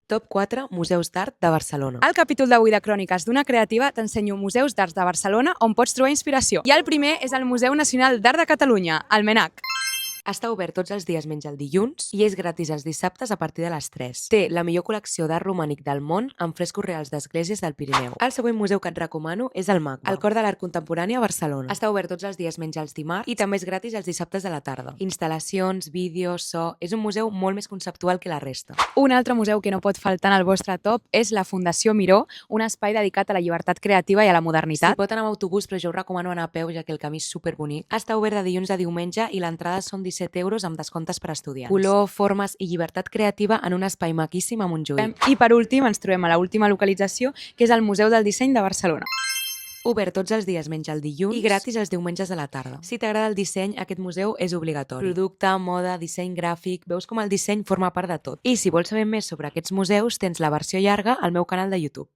Top 4 Museus d'Art de Barcelona. Al capítol d'avui de Cròniques d'una creativa t'ensenyo museus d'art de Barcelona on pots trobar inspiració. I el primer és el Museu Nacional d'Art de Catalunya, el MNAC. Està obert tots els dies menys el dilluns i és gratis els dissabtes a partir de les 3. Té la millor col·lecció d'art romànic del món amb frescos reals d'esglésies del Pirineu. El següent museu que et recomano és el MACBA, el cor de l'art contemporani a Barcelona. Està obert tots els dies menys els dimarts i també és gratis els dissabtes de la tarda. Instal·lacions, vídeos, so... És un museu molt més conceptual que la resta. Un altre museu que no pot faltar en el vostre top és la Fundació Miró, un espai dedicat a la llibertat creativa i a la modernitat. Si pot anar amb autobús, però jo us recomano anar a peu, ja que el camí és superbonic. Està obert de dilluns a diumenge i l'entrada són 17 euros amb descomptes per estudiants. Color, formes i llibertat creativa en un espai maquíssim a Montjuïc. I per últim ens trobem a l'última localització, que és el Museu del Disseny de Barcelona. Obert tots els dies menys el dilluns i gratis els diumenges a la tarda. Si t'agrada el disseny, aquest museu és obligatori. Producte, moda, disseny gràfic, veus com el disseny forma part de tot. I si vols saber més sobre aquests museus, tens la versió llarga al meu canal de YouTube.